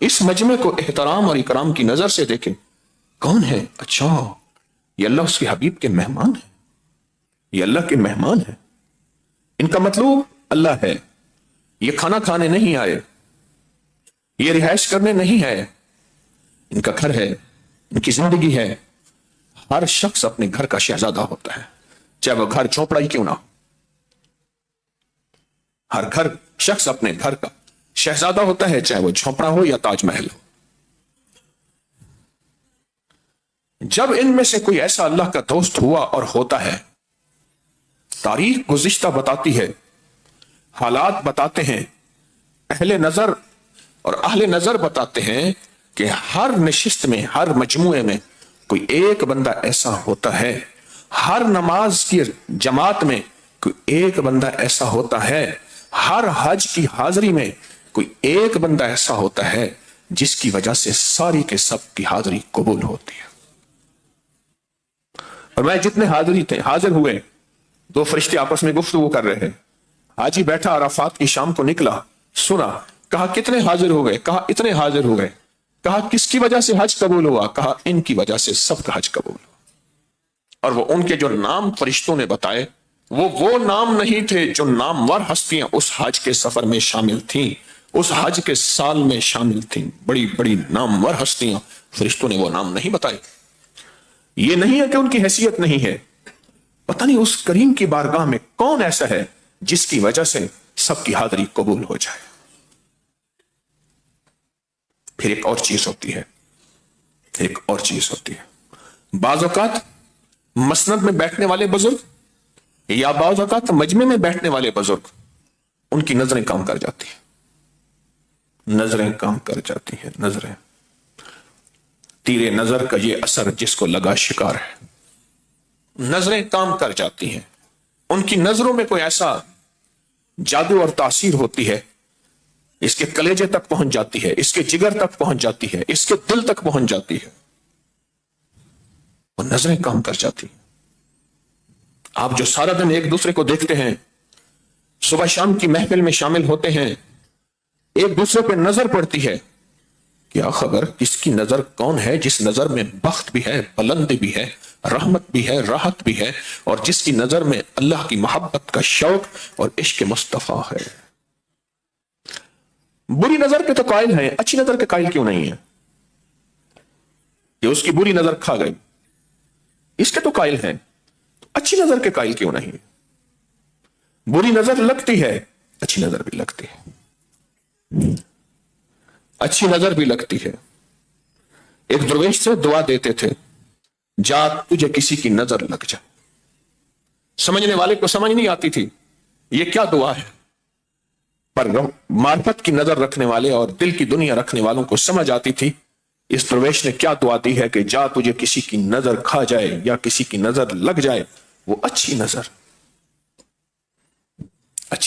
اس مجمع کو احترام اور اکرام کی نظر سے دیکھیں. کون ہے؟ اچھا یہ اللہ اس کے حبیب کے مہمان ہیں، یہ اللہ کے مہمان ہیں. ان کا مطلوب اللہ ہے. یہ کھانا کھانے نہیں آئے، یہ رہائش کرنے نہیں آئے، ان کا گھر ہے، ان کی زندگی ہے. ہر شخص اپنے گھر کا شہزادہ ہوتا ہے، چاہے وہ گھر چوپڑا ہی کیوں نہ ہو. ہر شخص اپنے گھر کا شہزادہ ہوتا ہے، چاہے وہ جھونپڑا ہو یا تاج محل ہو. جب ان میں سے کوئی ایسا اللہ کا دوست ہوا اور ہوتا ہے، تاریخ گزشتہ بتاتی ہے، حالات بتاتے ہیں، اہل نظر بتاتے ہیں کہ ہر نشست میں، ہر مجموعے میں کوئی ایک بندہ ایسا ہوتا ہے، ہر نماز کی جماعت میں کوئی ایک بندہ ایسا ہوتا ہے، ہر حج کی حاضری میں کوئی ایک بندہ ایسا ہوتا ہے جس کی وجہ سے ساری کے سب کی حاضری قبول ہوتی ہے. اور میں جتنے حاضر ہوئے، دو فرشتے آپس میں گفتگو کر رہے ہیں. حاجی بیٹھا عرفات کی شام کو نکلا، سنا، کہا کتنے حاضر ہو گئے؟ کہا اتنے حاضر ہو گئے. کہا کس کی وجہ سے حج قبول ہوا؟ کہا ان کی وجہ سے سب کا حج قبول ہوا. اور وہ ان کے جو نام فرشتوں نے بتائے، وہ نام نہیں تھے جو نامور ہستیاں اس حج کے سفر میں شامل تھیں، اس حج کے سال میں شامل تھیں. بڑی بڑی نامور ہستیاں، فرشتوں نے وہ نام نہیں بتائے. یہ نہیں ہے کہ ان کی حیثیت نہیں ہے، پتہ نہیں اس کریم کی بارگاہ میں کون ایسا ہے جس کی وجہ سے سب کی حاضری قبول ہو جائے. پھر ایک اور چیز ہوتی ہے، بعض اوقات مسند میں بیٹھنے والے بزرگ یا بعض اوقات مجمع میں بیٹھنے والے بزرگ، ان کی نظریں کام کر جاتی ہیں. نظریں تیرے نظر کا یہ اثر جس کو لگا شکار ہے. نظریں کام کر جاتی ہیں، ان کی نظروں میں کوئی ایسا جادو اور تاثیر ہوتی ہے، اس کے کلیجے تک پہنچ جاتی ہے، اس کے جگر تک پہنچ جاتی ہے، اس کے دل تک پہنچ جاتی ہے. وہ نظریں کام کر جاتی ہیں. آپ جو سارا دن ایک دوسرے کو دیکھتے ہیں، صبح شام کی محفل میں شامل ہوتے ہیں، ایک دوسرے پہ نظر پڑتی ہے. کیا خبر کس کی نظر کون ہے جس نظر میں بخت بھی ہے، بلندی بھی ہے، رحمت بھی ہے، راحت بھی ہے، اور جس کی نظر میں اللہ کی محبت کا شوق اور عشق مصطفیٰ ہے. بری نظر کے تو قائل ہیں، اچھی نظر کے قائل کیوں نہیں ہے؟ کہ اس کی بری نظر کھا گئی، اس کے تو قائل ہیں، اچھی نظر کے قائل کیوں نہیں؟ بری نظر لگتی ہے، اچھی نظر بھی لگتی ہے. اچھی نظر بھی لگتی ہے. ایک درویش سے دعا دیتے تھے، جا تجھے کسی کی نظر لگ جائے. سمجھنے والے کو سمجھ نہیں آتی تھی یہ کیا دعا ہے، پر معرفت کی نظر رکھنے والے اور دل کی دنیا رکھنے والوں کو سمجھ آتی تھی. اس درویش نے کیا دعا دی ہے کہ جا تجھے کسی کی نظر کھا جائے یا کسی کی نظر لگ جائے. وہ اچھی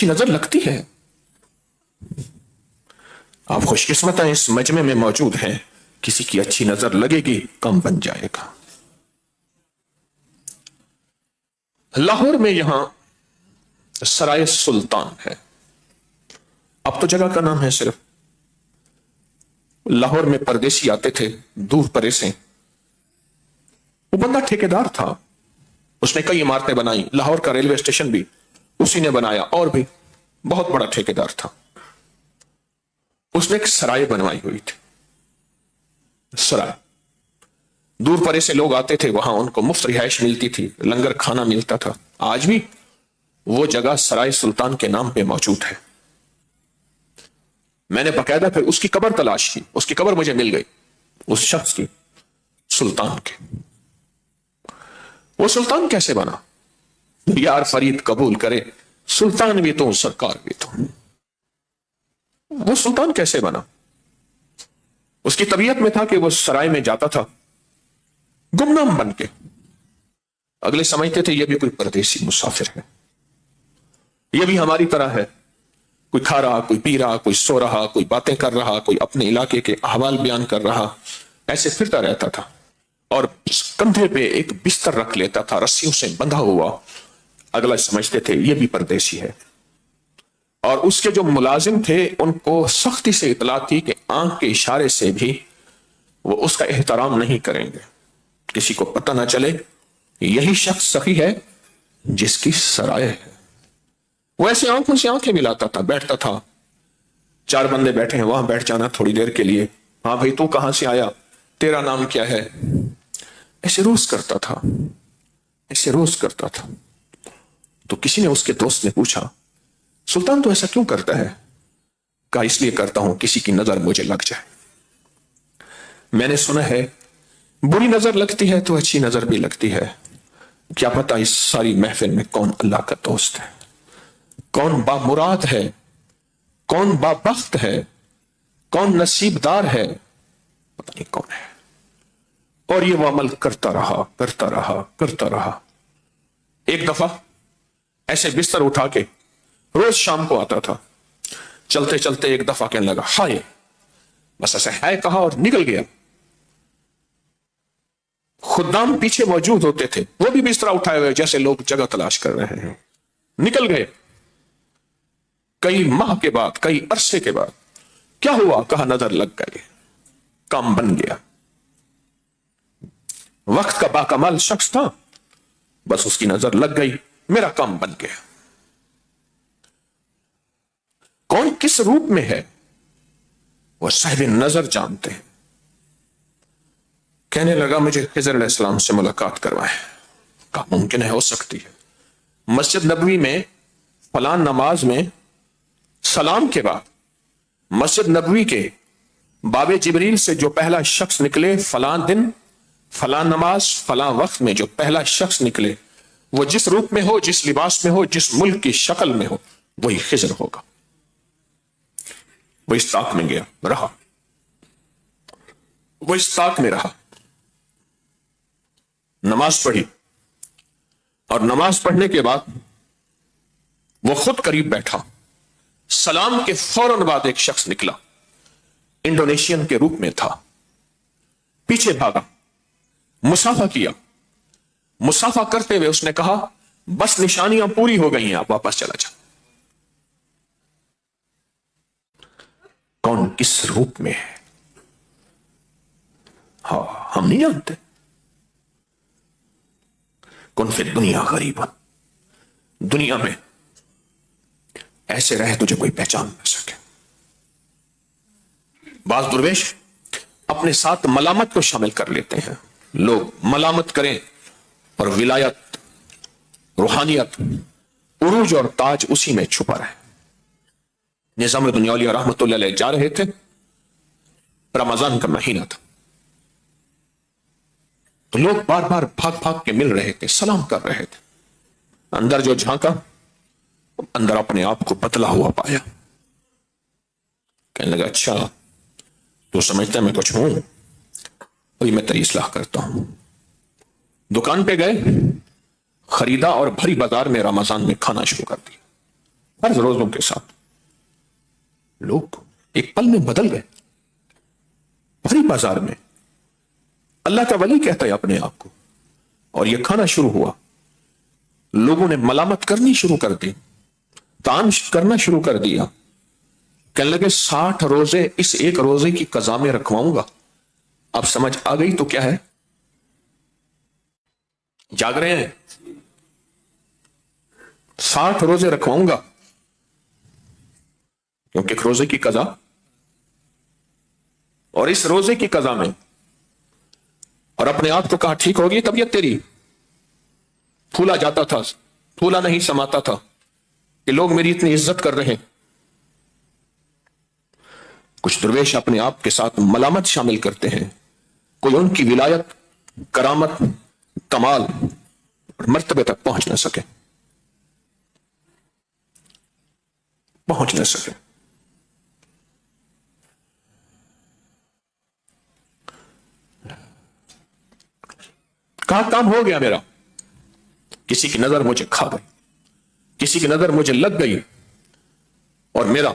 نظر لگتی ہے. آپ خوش قسمت ہیں اس مجمع میں موجود ہیں، کسی کی اچھی نظر لگے گی کم بن جائے گا. لاہور میں یہاں سرائے سلطان ہے، اب تو جگہ کا نام ہے صرف. لاہور میں پردیسی آتے تھے دور پرے سے. وہ بندہ ٹھیکیدار تھا، اس نے کئی عمارتیں بنائی، لاہور کا ریلوے اسٹیشن بھی اسی نے بنایا، اور بھی بہت بڑا ٹھیکیدار تھا. اس نے ایک سرائے بنوائی ہوئی تھی. سرائے دور پرے سے لوگ آتے تھے، وہاں ان کو مفت رہائش ملتی تھی، لنگر کھانا ملتا تھا. آج بھی وہ جگہ سرائے سلطان کے نام پہ موجود ہے. میں نے باقاعدہ پھر اس کی قبر تلاش کی، اس کی قبر مجھے مل گئی، اس شخص کی، سلطان کی. وہ سلطان کیسے بنا؟ یار فرید قبول کرے، سلطان بھی تو سرکار بھی تو. وہ سلطان کیسے بنا؟ اس کی طبیعت میں تھا کہ وہ سرائے میں جاتا تھا گمنام بن کے. اگلے سمجھتے تھے یہ بھی کوئی پردیسی مسافر ہے، یہ بھی ہماری طرح ہے، کوئی کھا رہا، کوئی پی رہا، کوئی سو رہا، کوئی باتیں کر رہا، کوئی اپنے علاقے کے احوال بیان کر رہا. ایسے پھرتا رہتا تھا اور کندھے پہ ایک بستر رکھ لیتا تھا رسیوں سے بندھا ہوا. اگلا سمجھتے تھے یہ بھی پردیسی ہے. اور اس کے جو ملازم تھے ان کو سختی سے اطلاع تھی کہ آنکھ کے اشارے سے بھی وہ اس کا احترام نہیں کریں گے، کسی کو پتہ نہ چلے یہی شخص سخی ہے جس کی سرائے ہے۔ وہ ایسے آنکھوں سے آنکھیں ملاتا تھا، بیٹھتا تھا، 4 بندے بیٹھے ہیں وہاں بیٹھ جانا تھوڑی دیر کے لیے، ہاں بھائی تو کہاں سے آیا، تیرا نام کیا ہے، ایسے روز کرتا تھا، ایسے روز کرتا تھا۔ تو کسی نے اس کے دوست نے پوچھا سلطان تو ایسا کیوں کرتا ہے؟ کہا اس لیے کرتا ہوں کسی کی نظر مجھے لگ جائے۔ میں نے سنا ہے بری نظر لگتی ہے تو اچھی نظر بھی لگتی ہے، کیا پتا اس ساری محفل میں کون اللہ کا دوست ہے، کون با مراد ہے، کون با بخت ہے، کون نصیب دار ہے، پتہ نہیں کون ہے۔ اور یہ وہ عمل کرتا رہا کرتا رہا کرتا رہا۔ ایک دفعہ ایسے بستر اٹھا کے روز شام کو آتا تھا، چلتے چلتے ایک دفعہ کہنے لگا ہائے، بس ایسے ہائے کہا اور نکل گیا۔ خدام پیچھے موجود ہوتے تھے، وہ بھی بستر اٹھائے ہوئے جیسے لوگ جگہ تلاش کر رہے ہیں، نکل گئے۔ کئی ماہ کے بعد، کئی عرصے کے بعد کیا ہوا؟ کہا نظر لگ گئی، کام بن گیا۔ وقت کا باکمال شخص تھا، بس اس کی نظر لگ گئی، میرا کام بن گیا۔ کون کس روپ میں ہے وہ صاحب نظر جانتے ہیں۔ کہنے لگا مجھے خضر علیہ السلام سے ملاقات کروائے۔ کہا ممکن ہے، ہو سکتی ہے۔ مسجد نبوی میں فلاں نماز میں سلام کے بعد مسجد نبوی کے باب جبریل سے جو پہلا شخص نکلے، فلاں دن فلاں نماز فلاں وقت میں جو پہلا شخص نکلے، وہ جس روپ میں ہو، جس لباس میں ہو، جس ملک کی شکل میں ہو، وہی خضر ہوگا۔ وہ اس طاق میں گیا رہا، وہ اس طاق میں رہا، نماز پڑھی، اور نماز پڑھنے کے بعد وہ خود قریب بیٹھا۔ سلام کے فوراً بعد ایک شخص نکلا، انڈونیشین کے روپ میں تھا، پیچھے بھاگا، مصافحہ کیا۔ مصافحہ کرتے ہوئے اس نے کہا بس نشانیاں پوری ہو گئی ہیں، آپ واپس چلا جا۔ کون کس روپ میں ہے ہاں ہم نہیں جانتے۔ کون فی دنیا غریب، دنیا میں ایسے رہے تجھے کوئی پہچان نہ سکے۔ بعض درویش اپنے ساتھ ملامت کو شامل کر لیتے ہیں، لوگ ملامت کریں اور ولایت، روحانیت، عروج اور تاج اسی میں چھپا رہے۔ نظام دنیا علیہ رحمت اللہ علیہ جا رہے تھے، رمضان کا مہینہ تھا، تو لوگ بار بار بھاگ بھاگ کے مل رہے تھے، سلام کر رہے تھے۔ اندر جو جھانکا، اندر اپنے آپ کو بدلا ہوا پایا۔ کہنے لگا اچھا تو سمجھتا ہے میں کچھ ہوں، ابھی میں تیری اصلاح کرتا ہوں۔ دکان پہ گئے، خریدا اور بھری بازار میں رمضان میں کھانا شروع کر دیا، فرض روزوں کے ساتھ۔ لوگ ایک پل میں بدل گئے، بھری بازار میں اللہ کا ولی کہتا ہے اپنے آپ کو، اور یہ کھانا شروع ہوا۔ لوگوں نے ملامت کرنی شروع کر دی، طعن کرنا شروع کر دیا۔ کہنے لگے 60 روزے اس ایک روزے کی قضا میں رکھواؤں گا۔ اب سمجھ آ گئی تو کیا ہے؟ جاگ رہے ہیں؟ 60 روزے رکھواؤں گا کیونکہ ایک روزے کی قضا، اور اس روزے کی قضا میں، اور اپنے آپ کو کہا ٹھیک ہوگی طبیعت تیری۔ پھولا جاتا تھا، پھولا نہیں سماتا تھا کہ لوگ میری اتنی عزت کر رہے ہیں۔ کچھ درویش اپنے آپ کے ساتھ ملامت شامل کرتے ہیں، کوئی ان کی ولایت، کرامت، کمال اور مرتبے تک پہنچ نہ سکے، پہنچ نہ سکے۔ کہا کام ہو گیا میرا، کسی کی نظر مجھے کھا گئی، کسی کی نظر مجھے لگ گئی، اور میرا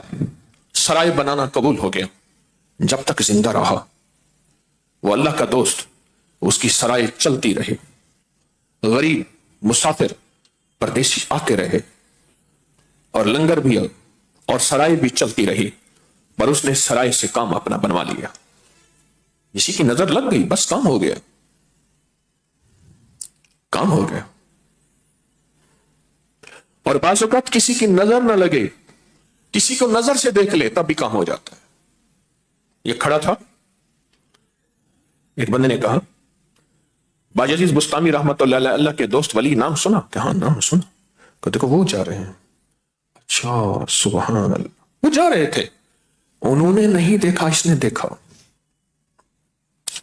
سرائے بنانا قبول ہو گیا۔ جب تک زندہ رہا وہ اللہ کا دوست، اس کی سرائے چلتی رہی، غریب، مسافر، پردیسی آتے رہے، اور لنگر بھی اور سرائے بھی چلتی رہی، پر اس نے سرائے سے کام اپنا بنوا لیا۔ کسی کی نظر لگ گئی، بس کام ہو گیا، کام ہو گیا۔ اور بعض اوقات کسی کی نظر نہ لگے، کسی کو نظر سے دیکھ لے تب بھی کام ہو جاتا ہے۔ یہ کھڑا تھا، ایک بندے نے کہا، باجعزیز بستامی رحمت اللہ علیہ، اللہ کے دوست ولی، نام سنا؟ کہ ہاں نام سنا۔ کہ دیکھو وہ جا رہے ہیں۔ اچھا، سبحان اللہ، وہ جا رہے تھے، انہوں نے نہیں دیکھا، اس نے دیکھا،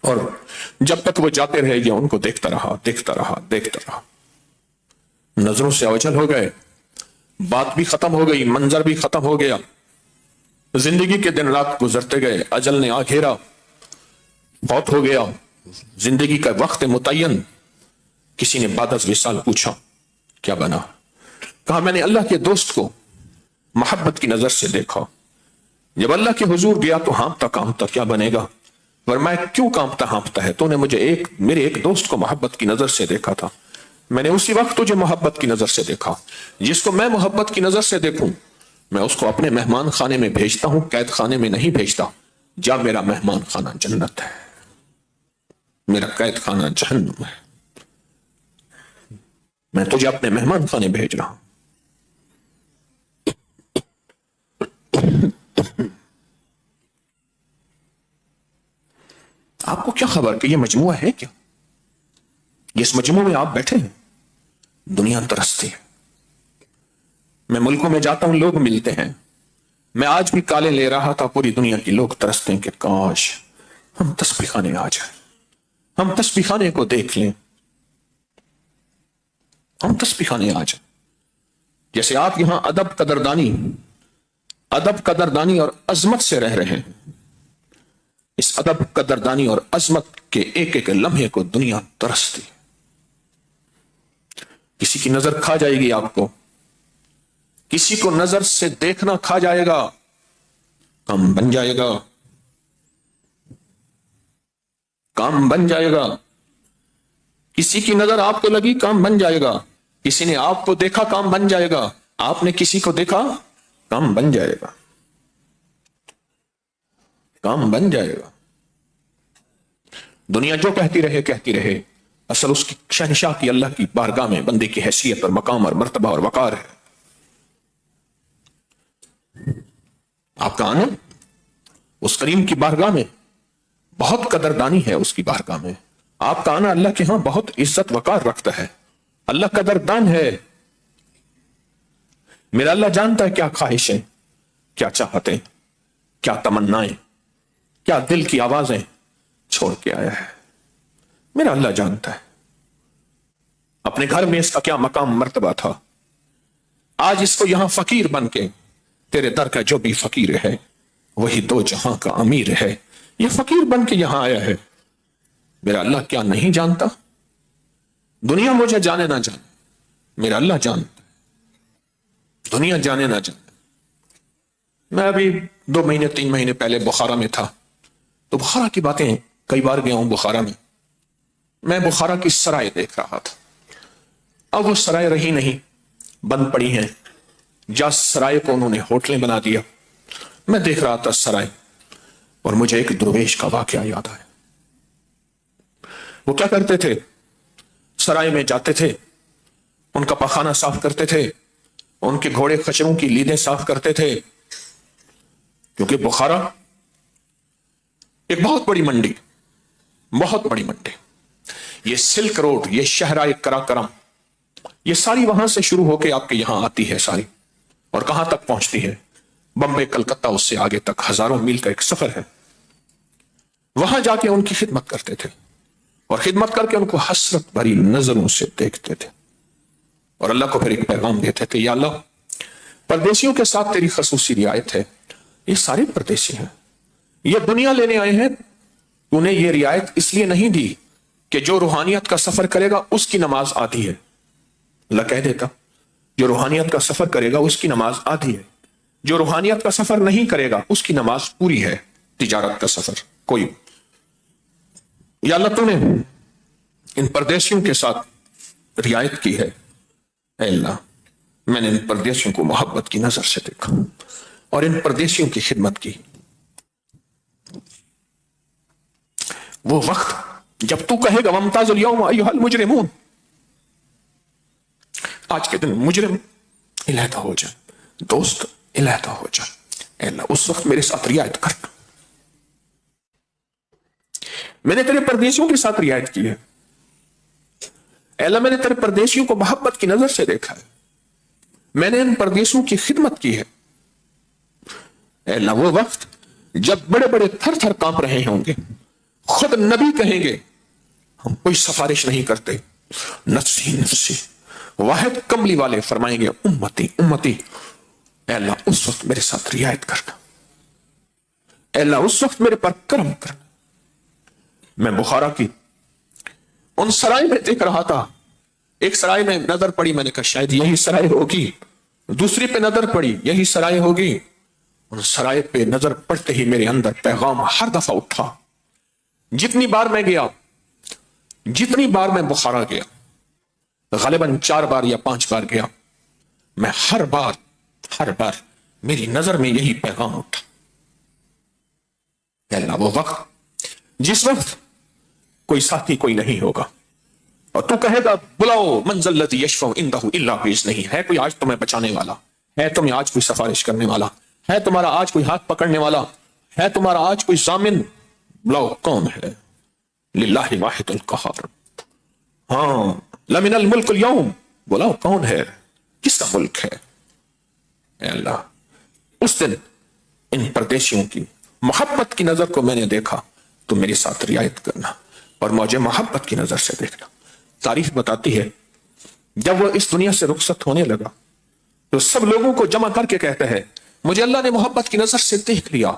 اور جب تک وہ جاتے رہے یہ ان کو دیکھتا رہا، دیکھتا رہا، دیکھتا رہا، نظروں سے اوجھل ہو گئے، بات بھی ختم ہو گئی، منظر بھی ختم ہو گیا، زندگی کے دن رات گزرتے گئے، اجل نے آ گھیرا، فوت ہو گیا، زندگی کا وقت متعین۔ کسی نے بعد از وصال پوچھا کیا بنا؟ کہا میں نے اللہ کے دوست کو محبت کی نظر سے دیکھا، جب اللہ کے حضور گیا تو ہانپتا کانپتا، کیا بنے گا؟ فرمایا کیوں کانپتا ہانپتا ہے؟ تو نے مجھے میرے ایک دوست کو محبت کی نظر سے دیکھا تھا، میں نے اسی وقت تجھے محبت کی نظر سے دیکھا۔ جس کو میں محبت کی نظر سے دیکھوں میں اس کو اپنے مہمان خانے میں بھیجتا ہوں، قید خانے میں نہیں بھیجتا۔ جا، میرا مہمان خانہ جنت ہے، میرا قید خانہ جہنم ہے، میں تجھے اپنے مہمان خانے بھیج رہا ہوں۔ آپ کو کیا خبر کہ یہ مجموعہ ہے کیا؟ اس مجموعے میں آپ بیٹھے ہیں، دنیا ترستی ہے۔ میں ملکوں میں جاتا ہوں، لوگ ملتے ہیں، میں آج بھی کالے لے رہا تھا، پوری دنیا کی لوگ ترستے ہیں کہ کاش ہم تسبیح خانے آ جائیں، ہم تسبیح خانے کو دیکھ لیں، ہم تسبیح خانے آ جائیں۔ جیسے آپ یہاں ادب قدردانی اور عظمت سے رہ رہے ہیں، اس ادب قدردانی اور عظمت کے ایک ایک لمحے کو دنیا ترستی ہے۔ کسی کی نظر کھا جائے گی آپ کو، کسی کو نظر سے دیکھنا کھا جائے گا، کام بن جائے گا، کام بن جائے گا۔ کسی کی نظر آپ کو لگی، کام بن جائے گا۔ کسی نے آپ کو دیکھا، کام بن جائے گا۔ آپ نے کسی کو دیکھا، کام بن جائے گا، کام بن جائے گا۔ دنیا جو کہتی رہے، اصل اس کی شہنشاہ کی اللہ کی بارگاہ میں بندے کی حیثیت اور مقام اور مرتبہ اور وقار ہے۔ آپ کا آنا اس کریم کی بارگاہ میں بہت قدردانی ہے، اس کی بارگاہ میں آپ کا آنا اللہ کے ہاں بہت عزت وقار رکھتا ہے۔ اللہ قدردان ہے۔ میرا اللہ جانتا ہے کیا خواہشیں، کیا چاہتیں، کیا تمنائیں، کیا دل کی آوازیں چھوڑ کے آیا ہے۔ میرا اللہ جانتا ہے اپنے گھر میں اس کا کیا مقام مرتبہ تھا۔ آج اس کو یہاں فقیر بن کے، تیرے در کا جو بھی فقیر ہے وہی دو جہاں کا امیر ہے، یہ فقیر بن کے یہاں آیا ہے۔ میرا اللہ کیا نہیں جانتا؟ دنیا مجھے جانے نہ جانے، میرا اللہ جانتا ہے، دنیا جانے نہ جانے۔ میں ابھی 2 مہینے 3 مہینے پہلے بخارا میں تھا، تو بخارا کی باتیں، کئی بار گیا ہوں بخارا میں بخارا کی سرائے دیکھ رہا تھا۔ اب وہ سرائے رہی نہیں، بند پڑی ہیں، جا سرائے کو انہوں نے ہوٹلیں بنا دیا۔ میں دیکھ رہا تھا سرائے، اور مجھے ایک درویش کا واقعہ یاد آیا۔ وہ کیا کرتے تھے؟ سرائے میں جاتے تھے، ان کا پخانہ صاف کرتے تھے، ان کے گھوڑے خچروں کی لیدیں صاف کرتے تھے، کیونکہ بخارا ایک بہت بڑی منڈی، بہت بڑی منڈی، یہ سلک روڈ، یہ شہرائے قراقرم، یہ ساری وہاں سے شروع ہو کے آپ کے یہاں آتی ہے ساری، اور کہاں تک پہنچتی ہے؟ بمبے، کلکتہ، اس سے آگے تک ہزاروں میل کا ایک سفر ہے۔ وہاں جا کے ان کی خدمت کرتے تھے، اور خدمت کر کے ان کو حسرت بھری نظروں سے دیکھتے تھے، اور اللہ کو پھر ایک پیغام دیتے تھے، یا اللہ پردیسیوں کے ساتھ تیری خصوصی رعایت ہے، یہ سارے پردیسی ہیں، یہ دنیا لینے آئے ہیں، تو نے یہ رعایت اس لیے نہیں دی کہ جو روحانیت کا سفر کرے گا اس کی نماز آدھی ہے۔ اللہ کہہ دیتا جو روحانیت کا سفر کرے گا اس کی نماز آدھی ہے، جو روحانیت کا سفر نہیں کرے گا اس کی نماز پوری ہے۔ تجارت کا سفر کوئی، یا اللہ تو نے ان پردیسیوں کے ساتھ رعایت کی ہے، اے اللہ میں نے ان پردیسیوں کو محبت کی نظر سے دیکھا، اور ان پردیسیوں کی خدمت کی. وہ وقت جب تو کہے گا وامتاز الیوم ایھا المجرمون، آج کے دن مجرم علیحدہ ہو جائے، دوست علیحدہ ہو جائے، اے اللہ اس وقت میرے ساتھ رعایت کرنا. میں نے تیرے پردیسیوں کے ساتھ رعایت کی ہے، اے اللہ میں نے تیرے پردیسیوں کو محبت کی نظر سے دیکھا ہے، میں نے ان پردیسیوں کی خدمت کی ہے. اے اللہ وہ وقت جب بڑے بڑے تھر تھر کانپ رہے ہوں گے، خود نبی کہیں گے ہم کوئی سفارش نہیں کرتے، نفسی نفسی، واحد کملی والے فرمائیں گے امتی امتی. اے اللہ اس وقت میرے ساتھ رعایت کرنا، اے اللہ اس وقت میرے پر کرم کرنا. میں بخارا کی ان سرائے میں دیکھ رہا تھا، ایک سرائے میں نظر پڑی، میں نے کہا شاید یہی سرائے ہوگی، دوسری پہ نظر پڑی یہی سرائے ہوگی. ان سرائے پہ نظر پڑتے ہی میرے اندر پیغام ہر دفعہ اٹھا. جتنی بار میں گیا، جتنی بار میں بخارا گیا، غالباً 4 بار یا 5 بار گیا، میں ہر بار میری نظر میں یہی پیغام اٹھا. اے اللہ وہ وقت جس وقت کوئی ساتھی کوئی نہیں ہوگا اور تو کہے گا بلاؤ من ذا الذی یشفع عندہ الا باذنہ، ہے کوئی آج تمہیں بچانے والا، ہے تمہیں آج کوئی سفارش کرنے والا، ہے تمہارا آج کوئی ہاتھ پکڑنے والا، ہے تمہارا آج کوئی ضامن؟ بلاؤ کون ہے؟ للہ واحد القہار. ہاں لمن الملک اليوم، بلاؤ کون ہے، کس کا ملک ہے؟ اے اللہ اس دن ان پردیسیوں کی محبت کی نظر کو میں نے دیکھا، تو میرے ساتھ رعایت کرنا اور مجھے محبت کی نظر سے دیکھنا. تاریخ بتاتی ہے جب وہ اس دنیا سے رخصت ہونے لگا تو سب لوگوں کو جمع کر کے کہتے ہیں مجھے اللہ نے محبت کی نظر سے دیکھ لیا،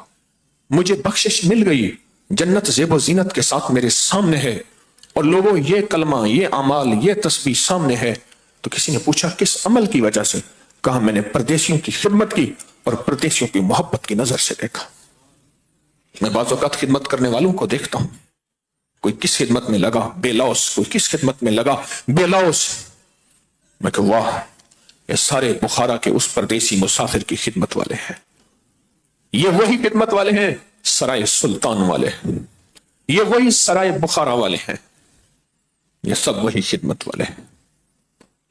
مجھے بخشش مل گئی، جنت زیب و زینت کے ساتھ میرے سامنے ہے، اور لوگوں یہ کلمہ، یہ اعمال، یہ تسبیح سامنے ہے. تو کسی نے پوچھا کس عمل کی وجہ سے؟ کہا میں نے پردیسیوں کی خدمت کی اور پردیسیوں کی محبت کی نظر سے دیکھا. میں بعض اوقات خدمت کرنے والوں کو دیکھتا ہوں، کوئی کس خدمت میں لگا بے لوث، کوئی کس خدمت میں لگا بے لوث. میں کہ واہ، یہ سارے بخارا کے اس پردیسی مسافر کی خدمت والے ہیں. یہ وہی خدمت والے ہیں سرائے سلطان والے، یہ وہی سرائے بخارا والے ہیں، یہ سب وہی خدمت والے ہیں،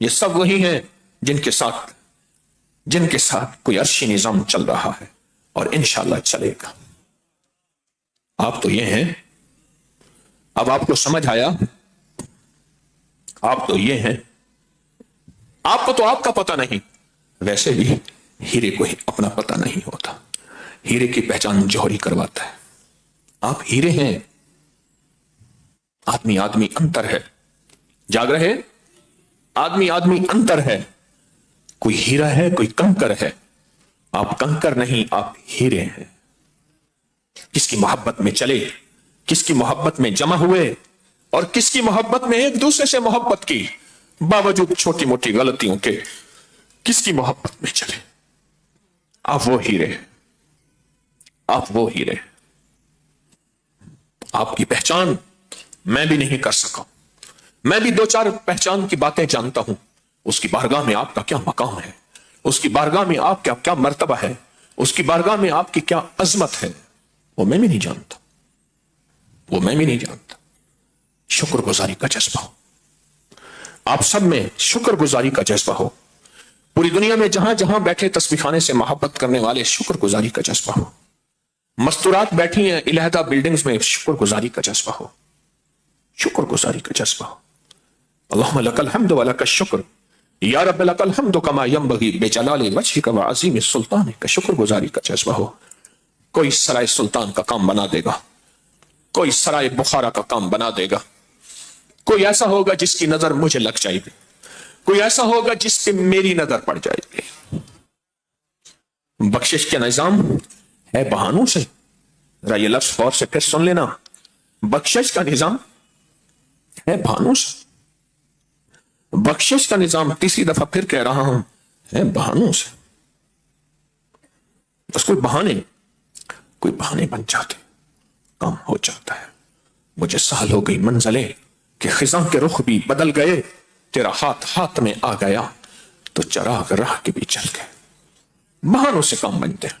یہ سب وہی ہیں جن کے ساتھ کوئی عرشی نظام چل رہا ہے اور انشاءاللہ چلے گا. آپ تو یہ ہیں. اب آپ کو سمجھ آیا؟ آپ تو یہ ہیں. آپ کو تو آپ کا پتہ نہیں. ویسے بھی ہیرے کو ہی اپنا پتہ نہیں ہوتا، ہیرے کی پہچان جوہری کرواتا ہے. آپ ہیرے ہیں، آدمی آدمی انتر ہے. جاگ رہے؟ آدمی آدمی انتر ہے. کوئی ہیرا ہے کوئی کنکر ہے. آپ کنکر نہیں، آپ ہیرے ہیں. کس کی محبت میں چلے، کس کی محبت میں جمع ہوئے اور کس کی محبت میں ایک دوسرے سے محبت کی باوجود چھوٹی موٹی غلطیوں کے، کس کی محبت میں چلے. آپ وہ ہیرے، آپ وہ ہیرے. آپ کی پہچان میں بھی نہیں کر سکا. میں بھی 2-4 پہچان کی باتیں جانتا ہوں. اس کی بارگاہ میں آپ کا کیا مقام ہے، اس کی بارگاہ میں آپ کا کیا مرتبہ ہے، اس کی بارگاہ میں آپ کی کیا عظمت ہے، وہ میں بھی نہیں جانتا، وہ میں بھی نہیں جانتا. شکر گزاری کا جذبہ ہو، آپ سب میں شکر گزاری کا جذبہ ہو. پوری دنیا میں جہاں جہاں بیٹھے تسبیح خانے سے محبت کرنے والے، شکر گزاری کا جذبہ ہو. مستورات بیٹھی ہیں علیحدہ بلڈنگز میں، شکر گزاری کا جذبہ ہو، شکر گزاری کا جذبہ ہو. اللہم لک الحمد و لک الشکر یا رب لک الحمد کما ینبغی بجلال وجہک و عظیم سلطانک. شکر گزاری کا جذبہ ہو. کوئی سرائے سلطان کا کام بنا دے گا، کوئی سرائے بخارا کا کام بنا دے گا. کوئی ایسا ہوگا جس کی نظر مجھے لگ جائے گی، کوئی ایسا ہوگا جس پہ میری نظر پڑ جائے گی. بخشش کا نظام ہے بہانوں سے. ذرا یہ لفظ غور سے پھر سن لینا، بخشش کا نظام ہے بہانوں سے. بخشش کا نظام تیسری دفعہ پھر کہہ رہا ہوں ہے بہانوں سے. بس کوئی بہانے بن جاتے، کام ہو جاتا ہے. مجھے سال ہو گئی منزلیں کہ خزاں کے رخ بھی بدل گئے، تیرا ہاتھ میں آ گیا تو چراغ راہ کے بھی چل گئے. بہانوں سے کام بنتے ہیں.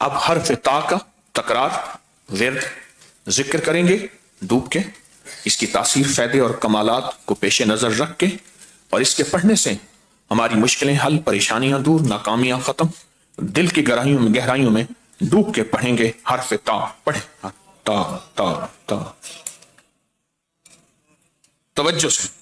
اب حرف تا کا تکرار ورد ذکر کریں گے ڈوب کے، اس کی تاثیر، فائدے اور کمالات کو پیش نظر رکھ کے، اور اس کے پڑھنے سے ہماری مشکلیں حل، پریشانیاں دور، ناکامیاں ختم، دل کی گہرائیوں میں ڈوب کے پڑھیں گے حرف تا. پڑھیں تا تا تا، توجہ سے.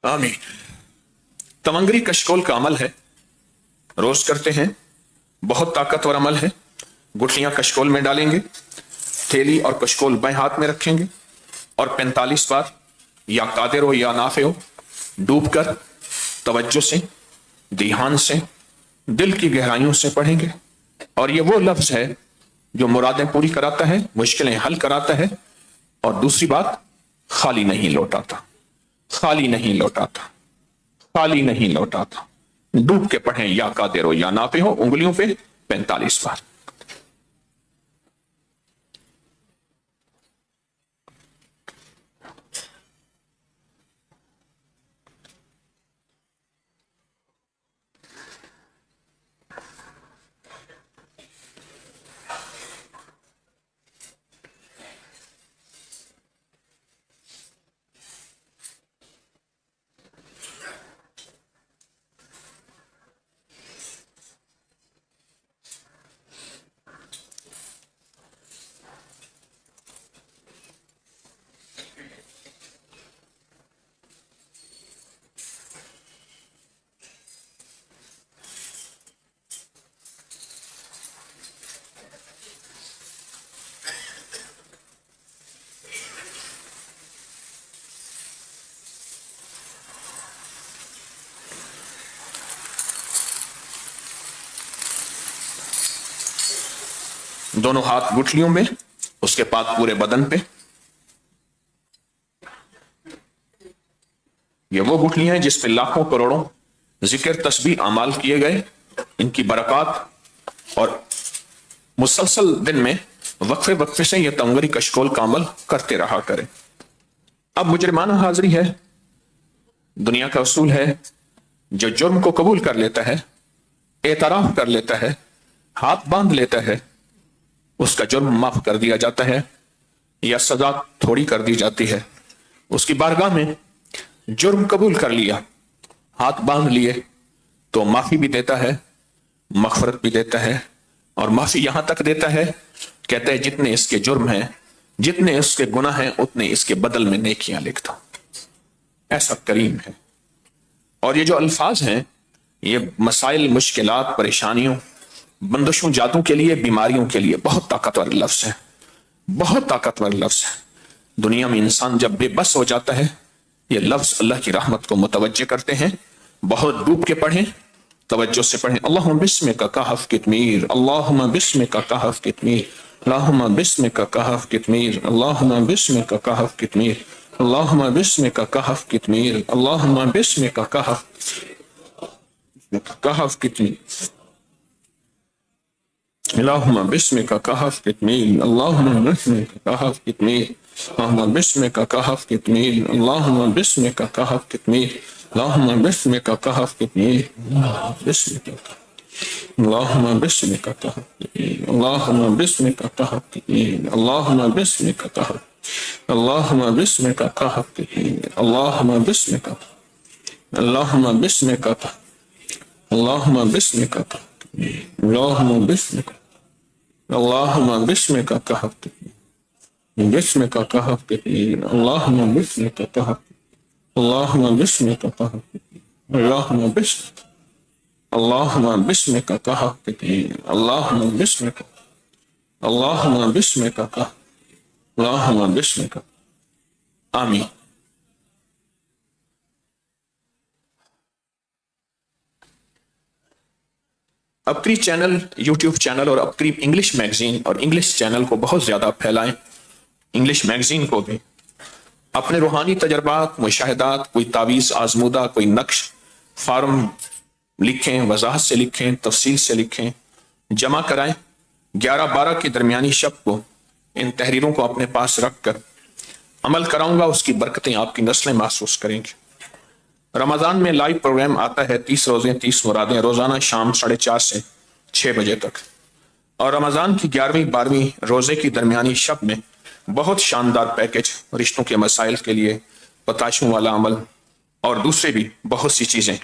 آمین. تونگری کشکول کا عمل ہے، روز کرتے ہیں، بہت طاقتور عمل ہے. گٹھلیاں کشکول میں ڈالیں گے، تھیلی اور کشکول بائیں ہاتھ میں رکھیں گے، اور 45 بار یا قادر ہو یا نافع ہو ڈوب کر توجہ سے، دھیان سے، دل کی گہرائیوں سے پڑھیں گے. اور یہ وہ لفظ ہے جو مرادیں پوری کراتا ہے، مشکلیں حل کراتا ہے، اور دوسری بات خالی نہیں لوٹاتا، خالی نہیں لوٹاتا، خالی نہیں لوٹاتا. ڈوب کے پڑھیں، یا قادر ہو یا نافع ہو، انگلیوں پہ 45 بار. دونوں ہاتھ گٹھلیوں میں، اس کے بعد پورے بدن پہ. یہ وہ گٹھلیاں ہیں جس پہ لاکھوں کروڑوں ذکر، تسبیح، اعمال کیے گئے. ان کی برکات، اور مسلسل دن میں وقفے وقفے سے یہ تونگری کشکول کا عمل کرتے رہا کریں. اب مجرمانہ حاضری ہے. دنیا کا اصول ہے، جو جرم کو قبول کر لیتا ہے، اعتراف کر لیتا ہے، ہاتھ باندھ لیتا ہے، اس کا جرم معاف کر دیا جاتا ہے یا سزا تھوڑی کر دی جاتی ہے. اس کی بارگاہ میں جرم قبول کر لیا، ہاتھ باندھ لیے، تو معافی بھی دیتا ہے، مغفرت بھی دیتا ہے. اور معافی یہاں تک دیتا ہے، کہتا ہے جتنے اس کے جرم ہیں، جتنے اس کے گناہ ہیں، اتنے اس کے بدل میں نیکیاں لکھتا. ایسا کریم ہے. اور یہ جو الفاظ ہیں، یہ مسائل، مشکلات، پریشانیوں، بندشوں، جادوں کے لیے، بیماریوں کے لیے بہت طاقتور لفظ ہے، بہت طاقتور لفظ ہے. دنیا میں انسان جب بے بس ہو جاتا ہے، یہ لفظ اللہ کی رحمت کو متوجہ کرتے ہیں. بہت ڈوب کے پڑھیں، توجہ سے پڑھیں. اللہم بسمک کہف کتمیر، اللہم بسمک کہف کتمیر، اللہم بسمک کہف کتمیر، اللہم بسمک کہف کتمیر، اللہم بسمک کہف کتمیر، اللہم بسمک کہف کتمیر، اللہم بسمک کہف کتمیر، اللہم بسمک کہف کتمیر، اللہم بسمک کہف کتمیر، اللہم بسمک کہف کتمیر، اللہم بسمک کہف کتمیر، اللہم بسمک کہف کتمیر، اللہم بسمک کہف کتمیر، اللہم بسمک کہف، اللہم بسمک کہف کتمیر، اللہم بسمک، اللہم بسمک، اللہم بسمک، اللہم بسمک، اللہم بسمک کہف کتمیر، بسمک کہف کتمیر، اللہم بسمک کہف، اللہم بسمک کہف کتمیر، اللہم بسمک، اللہم بسمک کہف کتمیر، اللہم بسمک، اللہم بسمک کہف، اللہم بسمک، آمین. ابکری چینل، یوٹیوب چینل اور ابکری انگلش میگزین اور انگلش چینل کو بہت زیادہ پھیلائیں. انگلش میگزین کو بھی اپنے روحانی تجربات، مشاہدات، کوئی تعویذ آزمودہ، کوئی نقش فارم لکھیں، وضاحت سے لکھیں، تفصیل سے لکھیں، جمع کرائیں. 11-12 کے درمیانی شب کو ان تحریروں کو اپنے پاس رکھ کر عمل کراؤں گا. اس کی برکتیں آپ کی نسلیں محسوس کریں گی. رمضان میں لائیو پروگرام آتا ہے 30 روزے 30 مرادیں، روزانہ شام 4:30 سے 6 بجے تک. اور رمضان کی 11ویں-12ویں روزے کی درمیانی شب میں بہت شاندار پیکج رشتوں کے مسائل کے لیے، پتاشوں والا عمل اور دوسرے بھی بہت سی چیزیں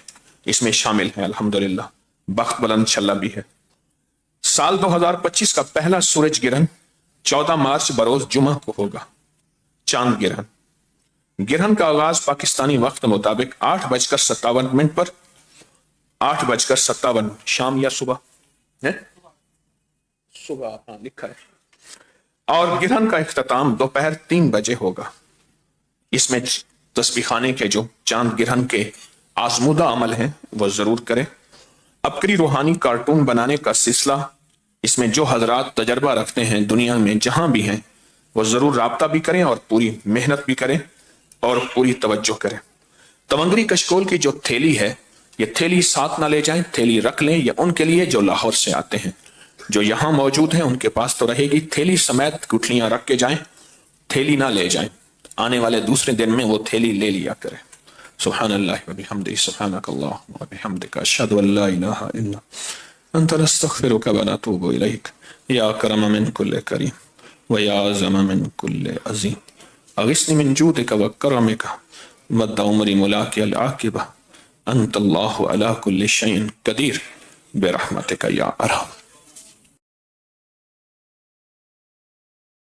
اس میں شامل ہیں. الحمدللہ بخت بلند چھلا بھی ہے. سال 2025 کا پہلا سورج گرہن 14 مارچ بروز جمعہ کو ہوگا. چاند گرہن. گرہن کا آغاز پاکستانی وقت مطابق 8:57 پر، 8:57 شام یا صبح ہے؟ صبح، ہاں لکھا ہے. اور گرہن کا اختتام دوپہر 3 بجے ہوگا. اس میں تسبیح خانے کے جو چاند گرہن کے آزمودہ عمل ہیں وہ ضرور کریں. ابکری روحانی کارٹون بنانے کا سلسلہ، اس میں جو حضرات تجربہ رکھتے ہیں دنیا میں جہاں بھی ہیں وہ ضرور رابطہ بھی کریں اور پوری محنت بھی کریں اور پوری توجہ کریں. تونگری کشکول کی جو تھیلی ہے، یہ تھیلی ساتھ نہ لے جائیں، تھیلی رکھ لیں. یہ ان کے لیے جو لاہور سے آتے ہیں، جو یہاں موجود ہیں ان کے پاس تو رہے گی. تھیلی سمیت گٹھلیاں رکھ کے جائیں، تھیلی نہ لے جائیں. آنے والے دوسرے دن میں وہ تھیلی لے لیا کریں. سبحان اللہ و بحمدہ، سبحانک اللہم و بحمدک، اشہد ان لا الہ الا انت نستغفرک و نتوب الیک. یا کرم من کل کریم و یا عظم من کل عظیم، اغثنی من جودک و کرمک مد عمری ملاک العاقبہ، انت اللہ علی کل شیء قدیر برحمتک یا ارحم.